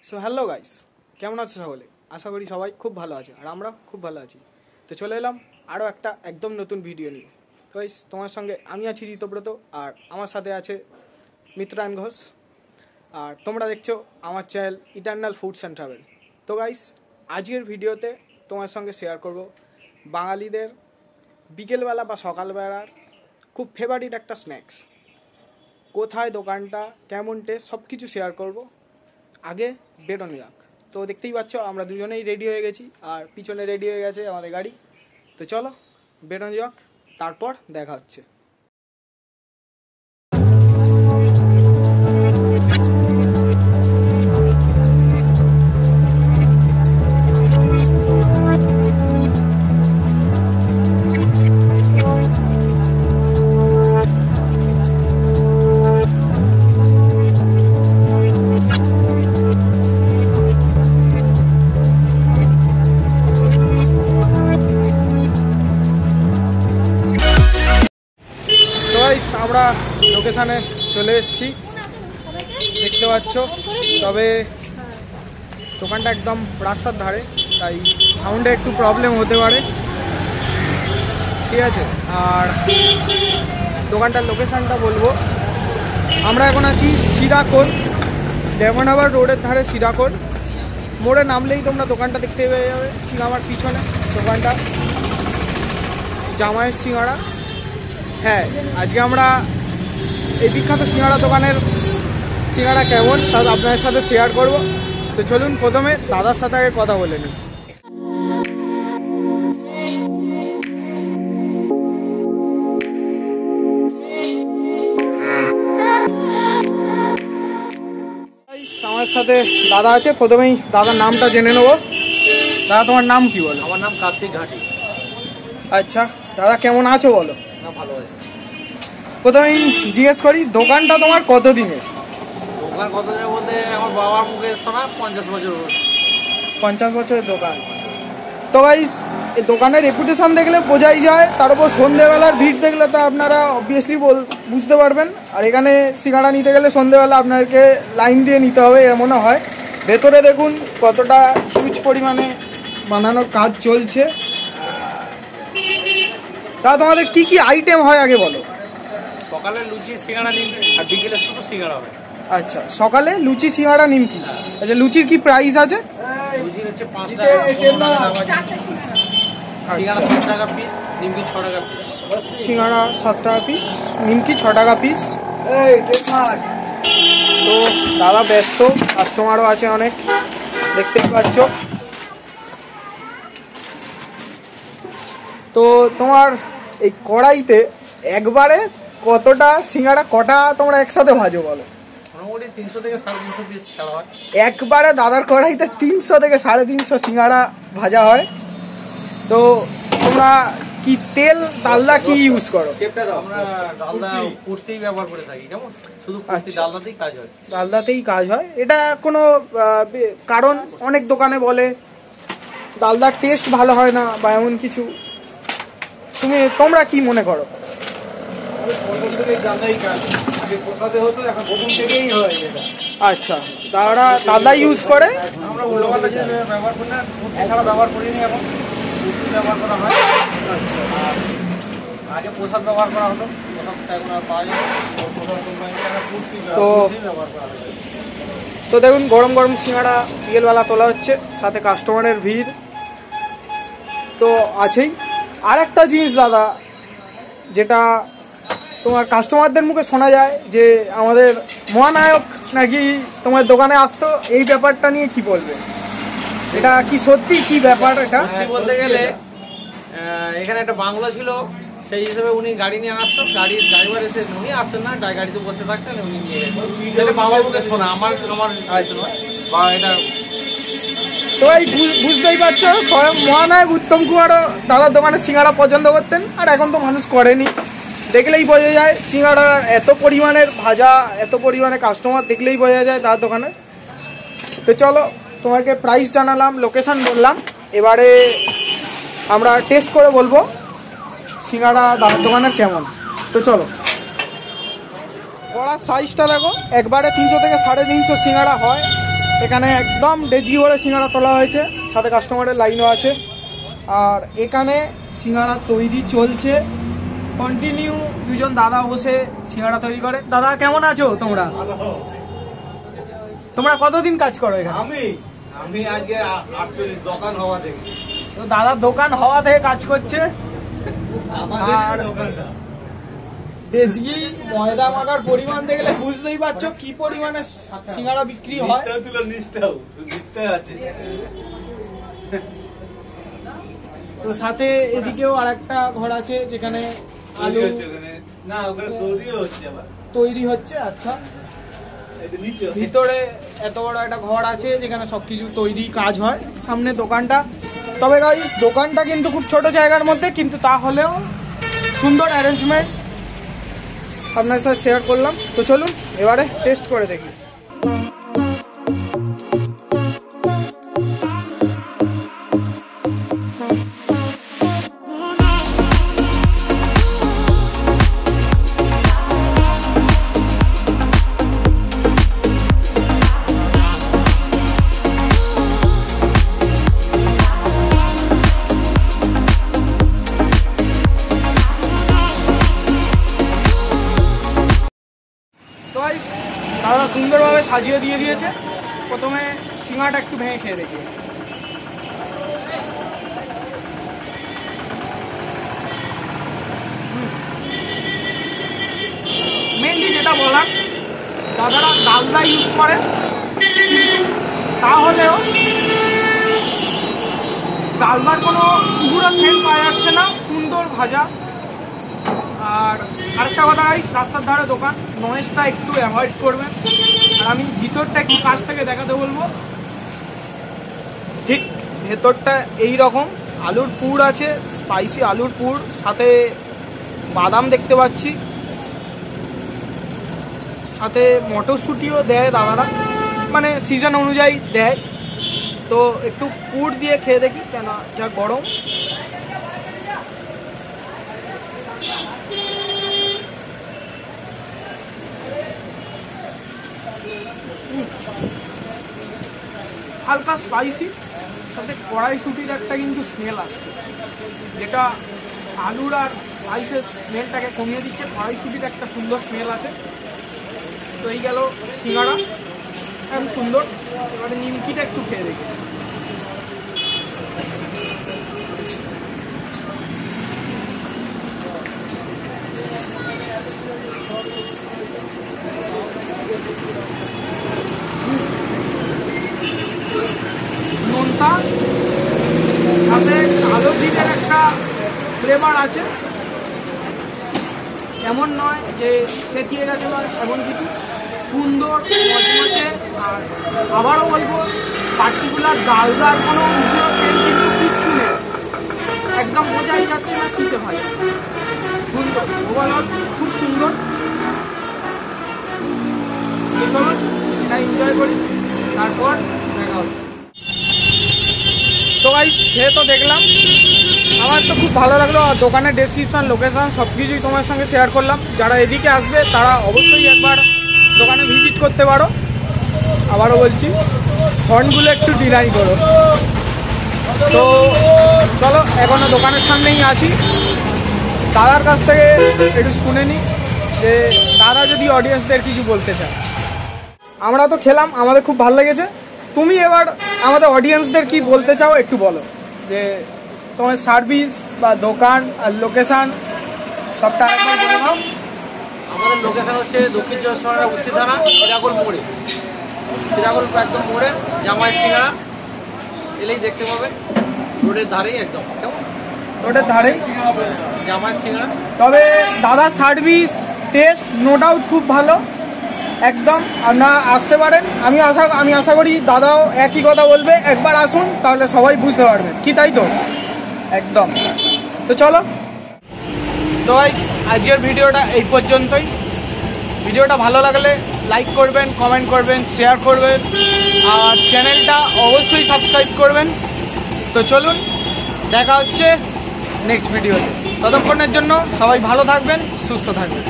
So hello guys, কেমন আছো সকলে? আশা করি সবাই খুব ভালো আছে আর আমরা খুব ভালো আছি। তো চলে এলাম আরও একটা একদম নতুন ভিডিও নিয়ে। তো গাইস, তোমার সঙ্গে আমি আছি ঋতব্রত আর আমার সাথে আছে মিত্রায়ণ ঘোষ। আর তোমরা দেখছো আমার channel eternal foods and travel. তো গাইস, আজকের ভিডিওতে তোমার সঙ্গে শেয়ার করব বাঙালিদের বিকেলবেলা বা সকালবেলার খুব ফেভারিট একটা স্ন্যাক্স। কোথায় দোকানটা, কেমন টেস্ট, সব কিছু শেয়ার করব। আগে বেরোনো যাক। তো দেখতেই পাচ্ছ আমরা দুজনেই রেডি হয়ে গেছি আর পিছনে রেডি হয়ে গেছে আমাদের গাড়ি। তো চলো বেরোনো যাক, তারপর দেখা হচ্ছে। আমরা লোকেশানে চলে এসেছি, দেখতে পাচ্ছ। তবে দোকানটা একদম রাস্তার ধারে, তাই সাউন্ডে একটু প্রবলেম হতে পারে, ঠিক আছে। আর দোকানটার লোকেশানটা বলবো, আমরা এখন আছি সিরাকোল, ডেমনহাবার রোডের ধারে সিরাকোল মোড়ে নামলেই তোমরা দোকানটা দেখতে পেয়ে যাবে। ঠিক আমার পিছনে দোকানটা, জামাইয়ের সিঙ্গাড়া। হ্যাঁ, আজকে আমরা এই বিখ্যাত সিঙ্গাড়া দোকানের সিঙ্গাড়া কেমন তা আপনাদের সাথে শেয়ার করব। তো চলুন প্রথমে দাদার সাথে আগে কথা বলে নিই। আমার সাথে দাদা আছে, প্রথমেই দাদার নামটা জেনে নেবো। দাদা, তোমার নাম কি বলো? আমার নাম কার্তিক ঘাটি। আচ্ছা দাদা, কেমন আছো বলো? না, ভালো আছি। প্রথমেই জিজ্ঞেস করি, দোকানটা তোমার কত দিনের? দোকান কত দিনের বলতে আমার বাবার মুখে শোনা 50 বছর। 50 বছরের দোকান। তো গাইস, এই দোকানের রেপুটেশন দেখলে বোঝাই যায়, তার উপর সন্ধ্যেবেলার ভিড় দেখলে তো আপনারা অবভিয়াসলি বুঝতে পারবেন। আর এখানে সিঙ্গাড়া নিতে গেলে সন্ধ্যেবেলা আপনাদেরকে লাইন দিয়ে নিতে হবে, এমনও হয়। ভেতরে দেখুন কতটা হিউজ পরিমাণে বানানোর কাজ চলছে। তা তোমাদের কি কি আইটেম হয় আগে বলো? সকালে লুচি সিঙ্গাড়া নিমকি, আর বিকেলে শুধু সিঙ্গাড়া হবে। আচ্ছা, সকালে লুচি সিঙ্গাড়া নিমকি। আচ্ছা, লুচির কি প্রাইস আছে? লুচি হচ্ছে 5 টাকা, সিঙ্গাড়া 7 টাকা পিস, নিমকি 6 টাকা পিস। সিঙ্গাড়া 7 টাকা পিস, নিমকি 6 টাকা পিস। তো দাদা ব্যস্ত, কাস্টমারও আছে অনেক, দেখতেই পাচ্ছ। তো তোমার এই কড়াইতে একবারে কতটা সিঙ্গাড়া, কটা তোমরা একসাথে ভাজো বলো? মোটামুটি 300 থেকে 350 পিস ছাড়া হয়। একবারে দাদার কড়াইতে 300 থেকে 350 সিঙ্গাড়া ভাজা হয়। তো তোমরা কি তেল ডালদা কি ইউজ করো? আমরা ডালদা কুর্তিই ব্যবহার করে থাকি, কেমন শুধু কুর্তি ডালদাতেই কাজ হয়। ডালদাতেই কাজ হয়, এটা কোনো কারণ? অনেক দোকানে বলে ডালদার টেস্ট ভালো হয় না বা এমন কিছু, তোমরা কি মনে করো? আচ্ছা, তারা ডালদা ইউজ করে, আমরা ব্যবহার করি না, কুর্তি ছাড়া ব্যবহার করিনি, এখন কুর্তি ব্যবহার করা হয়। আচ্ছা, আগে প্রসাদ ব্যবহার করা হতো, প্রসাদটা এখন আর পাওয়া যায়। তো দেখুন গরম গরম সিঙ্গাড়া বিকেলবেলা তোলা হচ্ছে, সাথে কাস্টমারের ভিড় তো আছেই। আর একটা জিনিস দাদা, যেটা তোমার কাস্টমারদের মুখে শোনা যায় যে আমাদের মহানায়ক নাকি তোমার দোকানে আসতো, এই ব্যাপারটা নিয়ে কি বলবে? এটা কি সত্যি, কি ব্যাপার এটা? বলতে গেলে এখানে একটা বাংলো ছিল, সেই হিসেবে উনি গাড়ি নিয়ে আসতো, গাড়ির ড্রাইভার এসে উনি আসতেন না, গাড়িতে বসে থাকতেন, উনি নিয়ে গেছেন। বাবার মুখে শোনা, আমার বা এটা। তো এই বুঝতেই পারছো, স্বয়ং মহানায়ক উত্তম কুমারও দাদার দোকানে সিঙ্গাড়া পছন্দ করতেন, আর এখন তো মানুষ করেনি। দেখলেই বোঝা যায় সিঙ্গাড়া এত পরিমাণের ভাজা, এত পরিমাণে কাস্টমার দেখলেই বোঝা যায় দাদার দোকানে। তো চলো, তোমাকে প্রাইস জানালাম, লোকেশান বললাম, এবারে আমরা টেস্ট করে বলবো সিঙ্গাড়া দাদার দোকানের কেমন। তো চলো, কড়ার সাইজটা দেখো, একবারে 300 থেকে 350 সিঙ্গাড়া হয়। এখানে একদম ডেচকি ভরে সিঙ্গাড়া তোলা হয়েছে, সাথে কাস্টমারের লাইনও আছে। আর এখানে সিঙ্গাড়া তৈরি চলছে কন্টিনিউ, দুজন দাদা বসে সিঙ্গাড়া তৈরি করে। দাদা কেমন আছো তোমরা? তোমরা কতদিন কাজ করো এখানে? আমি আজকে 48 দোকান হওয়া থেকে। তো দাদার দোকান হওয়া থেকে কাজ করছে। আর ডেচকি ময়দা মাখার পরিমাণ দেখলে বুঝতেই পারছো কি পরিমাণে সিঙ্গাড়া বিক্রি হয়। নিষ্ঠা আছে। তো সাথে এদিকেও আরেকটা ঘর আছে যেখানে আলু না ওখানে তৈরি হচ্ছে। আচ্ছা, ভিতরে এত বড় একটা ঘর আছে যেখানে সবকিছু তৈরি কাজ হয়, সামনে দোকানটা। তবে গাইস দোকানটা কিন্তু খুব ছোট জায়গার মধ্যে, কিন্তু তাহলেও সুন্দর অ্যারেঞ্জমেন্ট আপনার সাথে শেয়ার করলাম। তো চলুন এবারে টেস্ট করে দেখি। তো গাইস দাদা সুন্দরভাবে সাজিয়ে দিয়ে দিয়েছে। প্রথমে সিঙ্গাড়াটা একটু ভেঙে খেয়ে দেখি। মেনলি যেটা বলার, দাদারা ডালদা ইউজ করে, তাহলেও ডালদার কোনো পুরো সেন্ট পাওয়া যাচ্ছে না, সুন্দর ভাজা। আর আরেকটা কথা গাইস, রাস্তার ধারে দোকান, নয়েজটা একটু অ্যাভয়েড করবেন। আর আমি ভিতরটা একটু কাছ থেকে দেখাতে বলবো। ঠিক ভেতরটা এই রকম আলুর পুর আছে, স্পাইসি আলুর পুর, সাথে বাদাম দেখতে পাচ্ছি, সাথে মটরশুঁটিও দেয় দাদারা, মানে সিজন অনুযায়ী দেয়। তো একটু পুর দিয়ে খেয়ে দেখি, কেন যা গরম। হালকা স্পাইসি, সাথে কড়াইশুঁটির একটা কিন্তু স্মেল আসছে, যেটা আলুর আর স্পাইসের স্মেলটাকে কমিয়ে দিচ্ছে। কড়াইশুঁটির একটা সুন্দর স্মেল আছে। তো এই গেল সিঙ্গাড়া, একদম সুন্দর। এবারে নিমকিটা একটু খেয়ে দেখি। নোনতা, সাথে কালো জিরের একটা ফ্লেভার আছে। এমন নয় যে সেটিয়ে গেছে বা এমন কিছু, সুন্দর মজমজে। আর আবারও বলবো, পার্টিকুলার ডালদার কোনো উগ্র সেন্ট কিন্তু কিচ্ছু নেই, একদম বোঝাই যাচ্ছে না কিসে ভাই। সুন্দর ওভারঅল, খুব সুন্দর। চলুন এটা এনজয় করি, তারপর দেখা হচ্ছে। তো গাইস খেয়ে তো দেখলাম, আমার তো খুব ভালো লাগলো। আর দোকানের ডেসক্রিপশন, লোকেশন সব কিছুই তোমার সঙ্গে শেয়ার করলাম। যারা এদিকে আসবে তারা অবশ্যই একবার দোকানে ভিজিট করতে পারো। আবারও বলছি, হর্নগুলো একটু ডিনাই করো। তো চলো, এখনো দোকানের সামনেই আছি। দাদার কাছ থেকে একটু শুনে নিই যে দাদা যদি অডিয়েন্সদের কিছু বলতে চায়। আমরা তো খেলাম, আমাদের খুব ভালো লেগেছে। তুমি এবার আমাদের অডিয়েন্সদের কি বলতে চাও একটু বলো, যে তোমার সার্ভিস বা দোকান আর লোকেশান সবটা একবার বলে দাও। আমাদের লোকেশন হচ্ছে দক্ষিণ চব্বিশ পরগনা উত্তর থানা, সিরাকুল মোড়ে, সিরাকুল একদম মোড়ে জামাই সিঙ্গাড়া এলেই দেখতে পাবে, রোডের ধারেই একদম। কেমন? রোডের ধারেই জামাই সিঙ্গাড়া। তবে দাদার সার্ভিস টেস্ট নো ডাউট খুব ভালো, একদম আপনারা আসতে পারেন। আমি আশা করি দাদাও একই কথা বলবে, একবার আসুন তাহলে সবাই বুঝতে পারবে কি, তাই তো? একদম। তো চলো, তো গাইস আজকের ভিডিওটা এই পর্যন্তই। ভিডিওটা ভালো লাগলে লাইক করবেন, কমেন্ট করবেন, শেয়ার করবেন, আর চ্যানেলটা অবশ্যই সাবস্ক্রাইব করবেন। তো চলুন দেখা হচ্ছে নেক্সট ভিডিওতে। ততক্ষণের জন্য সবাই ভালো থাকবেন, সুস্থ থাকবেন।